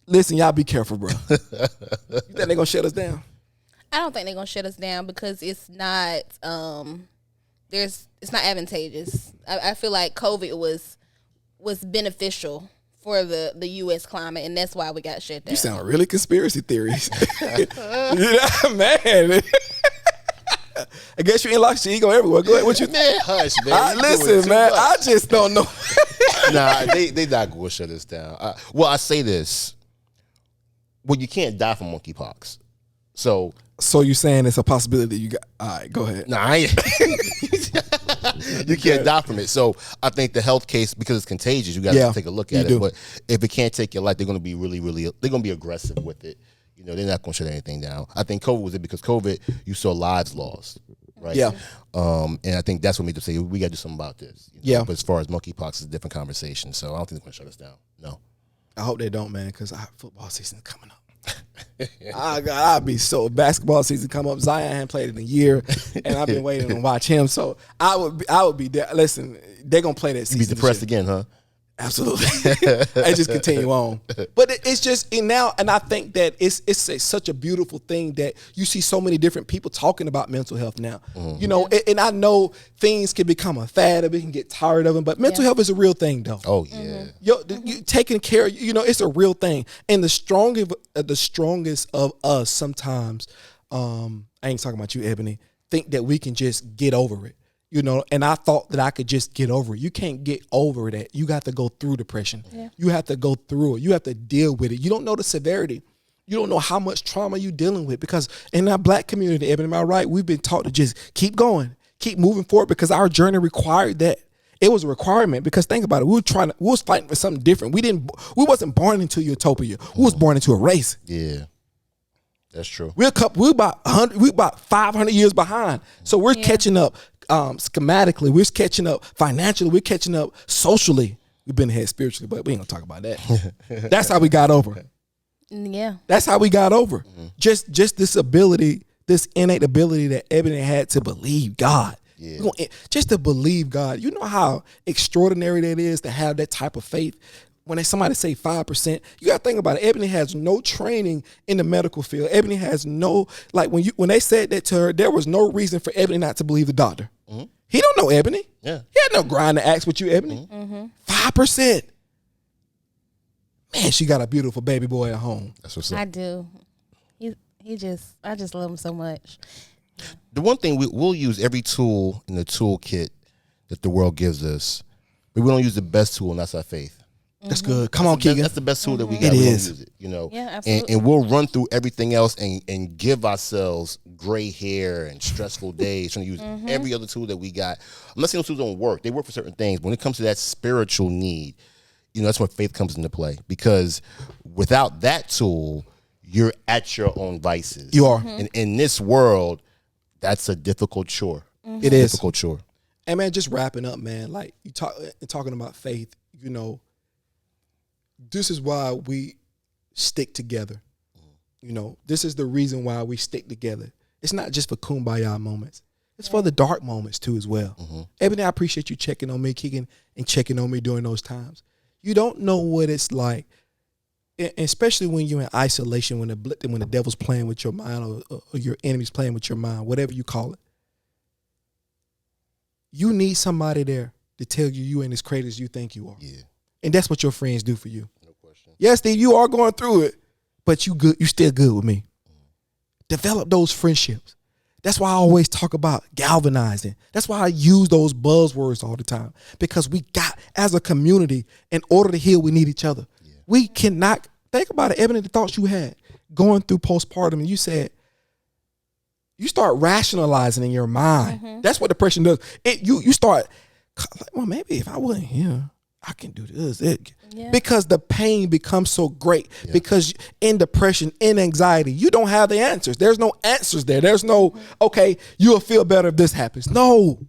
listen, y'all be careful, bro. You think they're going to shut us down? I don't think they're going to shut us down because it's not, it's not advantageous. I feel like COVID was beneficial for the U.S. climate, and that's why we got shut down. You sound really conspiracy theories. Man. I guess you unlocked your ego everywhere. Go ahead. What you man? Hush, man. Listen, man. I just don't know. Nah, they not going to shut us down. Well, I say this. Well, you can't die from monkeypox. So you're saying it's a possibility you got? All right, go ahead. nah, I ain't. You can't die from it. So I think the health case, because it's contagious, you got to take a look at it. do. But if it can't take your life, they're going to be really, they're going to be aggressive with it. You know, they're not going to shut anything down. I think COVID was it because COVID, you saw lives lost, right? Yeah. And I think that's what made them say we got to do something about this. You know? Yeah. But as far as monkeypox, it's a different conversation. So I don't think they're going to shut us down. No. I hope they don't, man, because football season is coming up. I'll be so basketball season come up. Zion hadn't played in a year, and I've been waiting to watch him. So I would be there. Listen, they're gonna play that season. You be depressed again, huh? Absolutely. I just continue on. But it's just now, and I think that it's such a beautiful thing that you see so many different people talking about mental health now. You know, and I know things can become a fad, and we can get tired of them, but mental health is a real thing, though. Oh yeah. You taking care, it's a real thing. And the strongest of us sometimes, I ain't talking about you, Ebony, think that we can just get over it. You know, and I thought that I could just get over it. You can't get over that. You got to go through depression. Yeah. You have to go through it. You have to deal with it. You don't know the severity. You don't know how much trauma you're dealing with, because in our black community, Ebony, am I right? We've been taught to just keep going, keep moving forward, because our journey required that. It was a requirement, because think about it. We was fighting for something different. We wasn't born into utopia. We was born into a race. Yeah. That's true. We're about 500 years behind. So we're catching up. Schematically, we're catching up financially, we're catching up socially. We've been ahead spiritually, but we ain't gonna talk about that. That's how we got over. Yeah, that's how we got over. Mm-hmm. Just this ability, this innate ability that Ebony had to believe God. Yeah. Just to believe God. You know how extraordinary that is to have that type of faith. When somebody say 5%, you got to think about it. Ebony has no training in the medical field. Ebony has no, like when they said that to her, there was no reason for Ebony not to believe the doctor. Mm-hmm. He don't know Ebony. Yeah. He had no grind to ask with you, Ebony. Mm-hmm. 5%. Man, she got a beautiful baby boy at home. That's what's up. I do. I just love him so much. The one thing we'll use every tool in the toolkit that the world gives us, but we don't use the best tool, and that's our faith. That's good. Come on, Keegan. That's the best tool that we got. It is. Use it, you know. Yeah, absolutely. And we'll run through everything else and give ourselves gray hair and stressful days trying to use every other tool that we got. I'm not saying those tools don't work. They work for certain things. But when it comes to that spiritual need, that's where faith comes into play. Because without that tool, you're at your own vices. You are. And in this world, that's a difficult chore. It is. Difficult chore. And man, just wrapping up, man, like you talking about faith, this is why we stick together. This is the reason why we stick together. It's not just for kumbaya moments. It's for the dark moments too as well. Mm-hmm. Ebony, I appreciate you checking on me, Keegan, and checking on me during those times. You don't know what it's like, especially when you're in isolation, when the devil's playing with your mind or your enemy's playing with your mind, whatever you call it. You need somebody there to tell you ain't as crazy as you think you are. Yeah. And that's what your friends do for you. No question. Yes, Steve, you are going through it, but you still good with me. Develop those friendships. That's why I always talk about galvanizing. That's why I use those buzzwords all the time. Because we got, as a community, in order to heal, we need each other. Yeah. We cannot, think about it, Ebony, the thoughts you had going through postpartum, and you said, you start rationalizing in your mind. Mm-hmm. That's what depression does. You start, well, maybe if I wasn't here, I can do this. Because the pain becomes so great. Yeah. Because in depression, in anxiety, you don't have the answers. There's no answers there. There's no, okay, you'll feel better if this happens. No.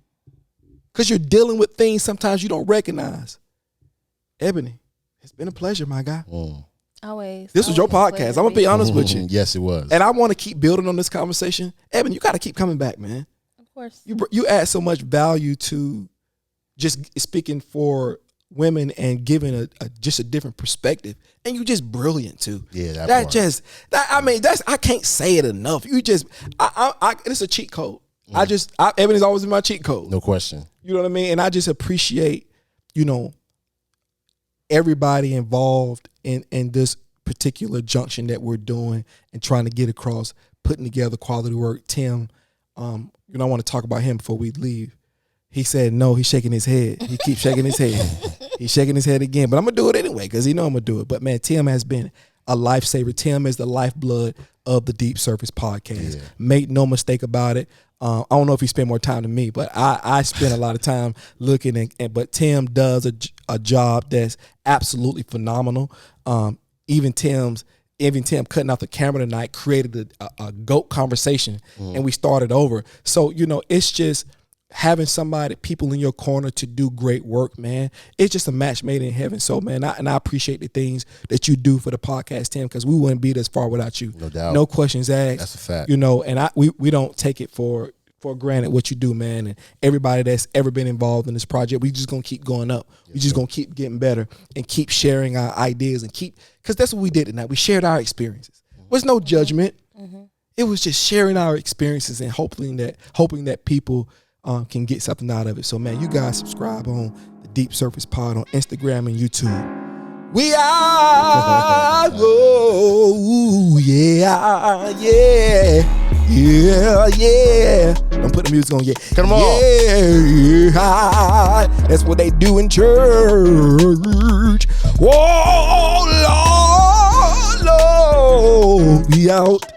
Because you're dealing with things sometimes you don't recognize. Ebony, it's been a pleasure, my guy. Always. This was your podcast. I'm going to be honest with you. Yes, it was. And I want to keep building on this conversation. Ebony, you got to keep coming back, man. Of course. You add so much value to just speaking for women and giving just a different perspective, and you just brilliant too. Yeah, I can't say it enough. You just, it's a cheat code. Ebony's always been my cheat code. No question. You know what I mean? And I just appreciate, everybody involved in this particular junction that we're doing and trying to get across, putting together quality work. Tim, I want to talk about him before we leave. He said no. He's shaking his head. He keeps shaking his head. He's shaking his head again. But I'm going to do it anyway because I'm going to do it. But, man, Tim has been a lifesaver. Tim is the lifeblood of the Deep Surface Podcast. Make no mistake about it. I don't know if he spent more time than me, but I spend a lot of time looking but Tim does a job that's absolutely phenomenal. Even Tim cutting out the camera tonight created a GOAT conversation, and we started over. So, it's just having people in your corner to do great work, man. It's just a match made in heaven. So, man, I appreciate the things that you do for the podcast, Tim, because we wouldn't be this far without you. No doubt. No questions asked. That's a fact. And we don't take it for granted what you do, man. And everybody that's ever been involved in this project, we just gonna keep going up. We just gonna keep getting better and keep sharing our ideas because that's what we did tonight. We shared our experiences. There was no judgment. It was just sharing our experiences and hoping that people can get something out of it. So, man, you guys subscribe on the Deep Surface Pod on Instagram and YouTube. We are, oh, yeah. Don't put the music on yet. Come on. Yeah, that's what they do in church. Oh, Lord, we out.